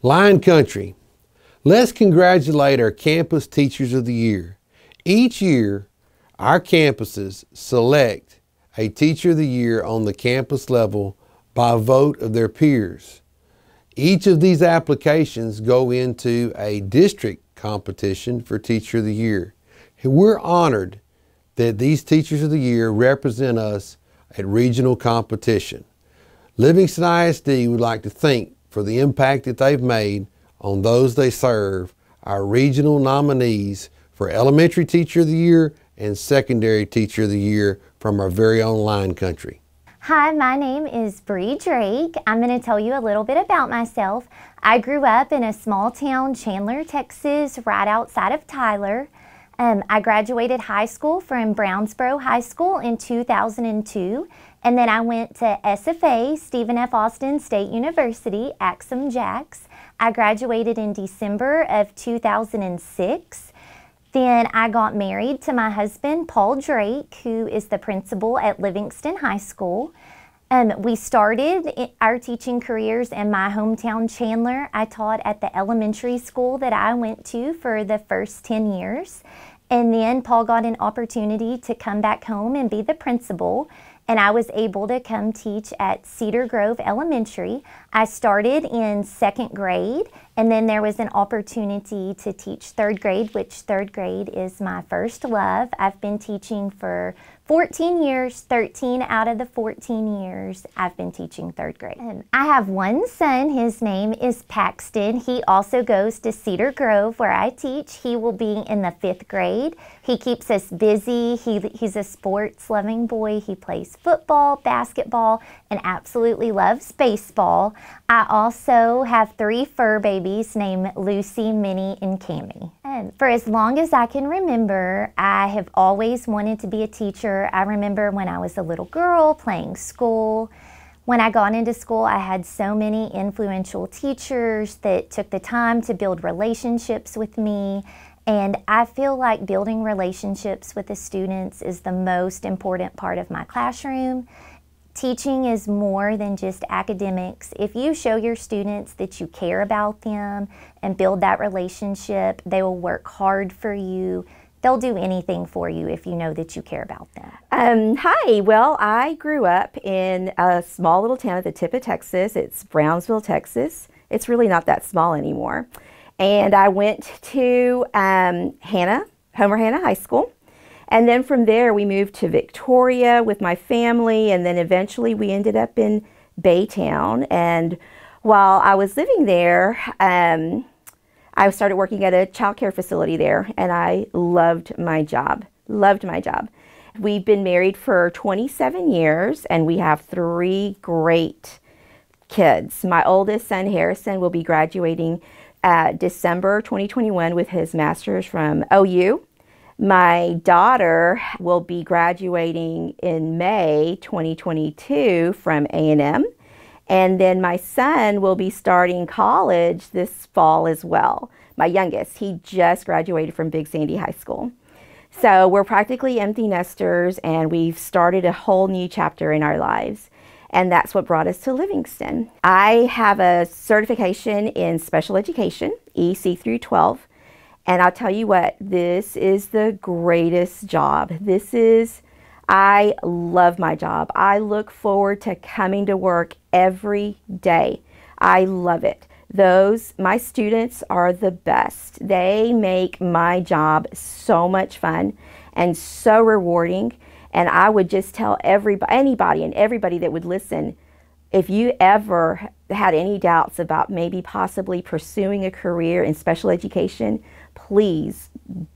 Lion Country. Let's congratulate our Campus Teachers of the Year. Each year, our campuses select a Teacher of the Year on the campus level by vote of their peers. Each of these applications go into a district competition for Teacher of the Year. And we're honored that these Teachers of the Year represent us at regional competition. Livingston ISD would like to thank for the impact that they've made on those they serve, our regional nominees for Elementary Teacher of the Year and Secondary Teacher of the Year from our very own Lion Country. Hi, my name is Bri Drake. I'm going to tell you a little bit about myself. I grew up in a small town, Chandler, Texas, right outside of Tyler. I graduated high school from Brownsboro High School in 2002, and then I went to SFA, Stephen F. Austin State University, Axum Jacks. I graduated in December of 2006. Then I got married to my husband, Paul Drake, who is the principal at Livingston High School. We started our teaching careers in my hometown, Chandler. I taught at the elementary school that I went to for the first 10 years. And then Paul got an opportunity to come back home and be the principal. And I was able to come teach at Cedar Grove Elementary. I started in 2nd grade, and then there was an opportunity to teach 3rd grade, which 3rd grade is my first love. I've been teaching for 14 years, 13 out of the 14 years I've been teaching 3rd grade. I have one son, his name is Paxton. He also goes to Cedar Grove where I teach. He will be in the 5th grade. He keeps us busy. He's a sports loving boy. He plays football, basketball, and absolutely loves baseball. I also have 3 fur babies named Lucy, Minnie, and Cammie. For as long as I can remember, I have always wanted to be a teacher. I remember when I was a little girl playing school. When I got into school, I had so many influential teachers that took the time to build relationships with me. And I feel like building relationships with the students is the most important part of my classroom. Teaching is more than just academics. If you show your students that you care about them and build that relationship, they will work hard for you. They'll do anything for you if you know that you care about them. Hi, well, I grew up in a small little town at the tip of Texas. It's Brownsville, Texas. It's really not that small anymore. And I went to Homer Hanna High School. And then from there, we moved to Victoria with my family, and then eventually we ended up in Baytown. And while I was living there, I started working at a child care facility there, and I loved my job, We've been married for 27 years, and we have 3 great kids. My oldest son, Harrison, will be graduating December 2021 with his master's from OU. My daughter will be graduating in May 2022 from A&M. And then my son will be starting college this fall as well. My youngest, he just graduated from Big Sandy High School. So we're practically empty nesters, and we've started a whole new chapter in our lives. And that's what brought us to Livingston. I have a certification in special education, EC through 12. And I'll tell you what, this is the greatest job. I love my job. I look forward to coming to work every day. I love it. My students are the best. They make my job so much fun and so rewarding. And I would just tell anybody that would listen, if you ever had any doubts about maybe possibly pursuing a career in special education, please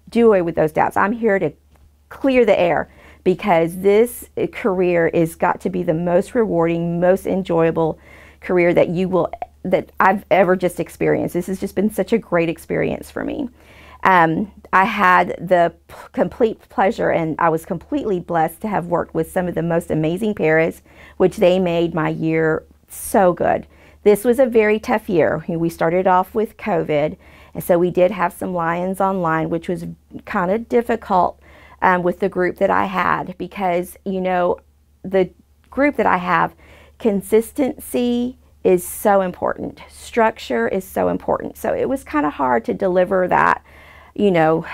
do away with those doubts. I'm here to clear the air, because this career has got to be the most rewarding, most enjoyable career that I've ever just experienced. This has just been such a great experience for me. I had the complete pleasure, and I was completely blessed to have worked with some of the most amazing paras, which they made my year so good. This was a very tough year. We started off with COVID, and so we did have some Lions online, which was kind of difficult with the group that I had, because, you know, the group that I have, consistency is so important. Structure is so important. So it was kind of hard to deliver that, you know,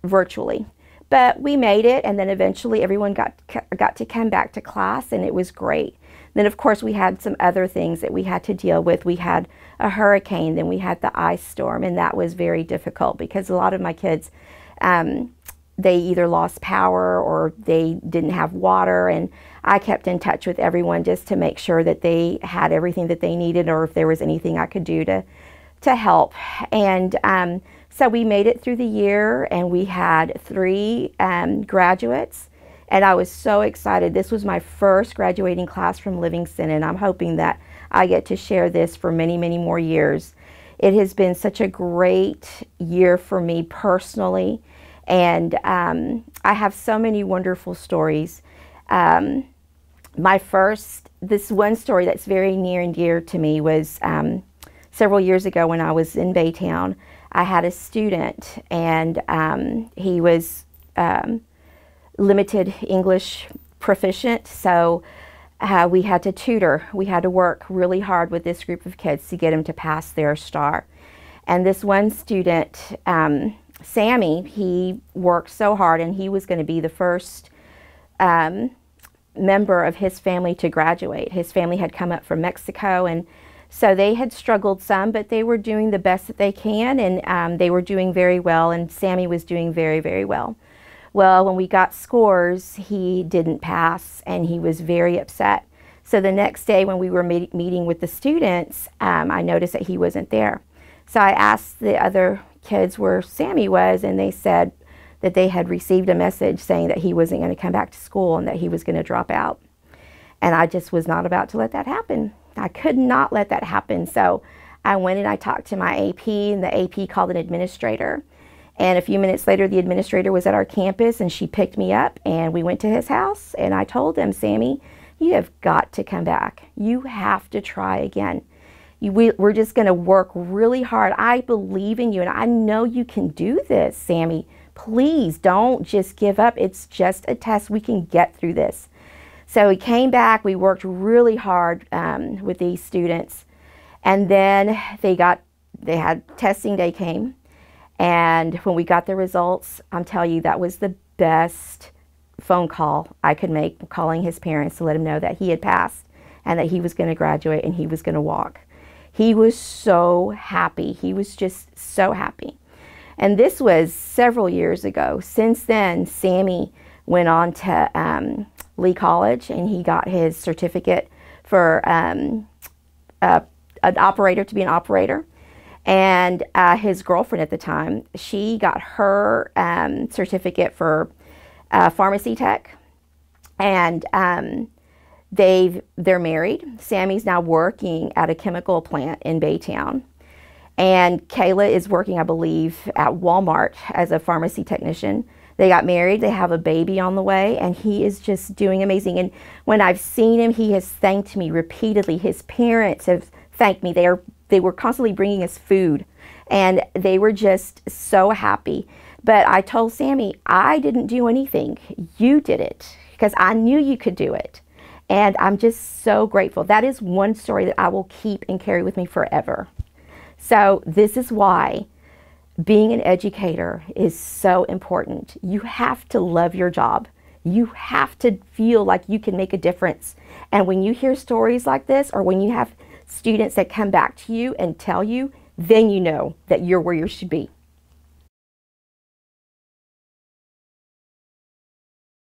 virtually. But we made it, and then eventually everyone got to come back to class, and it was great. Then, of course, we had some other things that we had to deal with. We had a hurricane, then we had the ice storm, and that was very difficult because a lot of my kids, they either lost power or they didn't have water, and I kept in touch with everyone just to make sure that they had everything that they needed, or if there was anything I could do to help. And so we made it through the year, and we had 3 graduates. And I was so excited. This was my first graduating class from Livingston, and I'm hoping that I get to share this for many, many more years. It has been such a great year for me personally, and I have so many wonderful stories. This one story that's very near and dear to me was several years ago when I was in Baytown. I had a student, and he was limited English proficient, so we had to tutor. We had to work really hard with this group of kids to get him to pass their STAR. And this one student, Sammy, he worked so hard, and he was going to be the first member of his family to graduate. His family had come up from Mexico, and so they had struggled some, but they were doing the best that they can, and they were doing very well, and Sammy was doing very, very well. Well, when we got scores, he didn't pass, and he was very upset. So the next day when we were meeting with the students, I noticed that he wasn't there. So I asked the other kids where Sammy was, and they said that they had received a message saying that he wasn't going to come back to school and that he was going to drop out. And I just was not about to let that happen. I could not let that happen. So I went and I talked to my AP, and the AP called an administrator. And a few minutes later, the administrator was at our campus, and she picked me up, and we went to his house, and I told him, Sammy, you have got to come back. You have to try again. We're just going to work really hard. I believe in you, and I know you can do this, Sammy. Please don't just give up. It's just a test. We can get through this. So he came back. We worked really hard with these students, and then they had testing day came. And when we got the results, I'm telling you, that was the best phone call I could make, calling his parents to let him know that he had passed and that he was going to graduate and he was going to walk. He was so happy. He was just so happy. And this was several years ago. Since then, Sammy went on to Lee College, and he got his certificate for an operator, to be an operator. And his girlfriend at the time, she got her certificate for pharmacy tech, and they're married. Sammy's now working at a chemical plant in Baytown, and Kayla is working, I believe, at Walmart as a pharmacy technician. They got married, they have a baby on the way, and he is just doing amazing. And when I've seen him, he has thanked me repeatedly. His parents have thanked me. They were constantly bringing us food, and they were just so happy. But I told Sammy, I didn't do anything. You did it, because I knew you could do it. And I'm just so grateful. That is one story that I will keep and carry with me forever. So this is why being an educator is so important. You have to love your job. You have to feel like you can make a difference. And when you hear stories like this, or when you have students that come back to you and tell you, then you know that you're where you should be.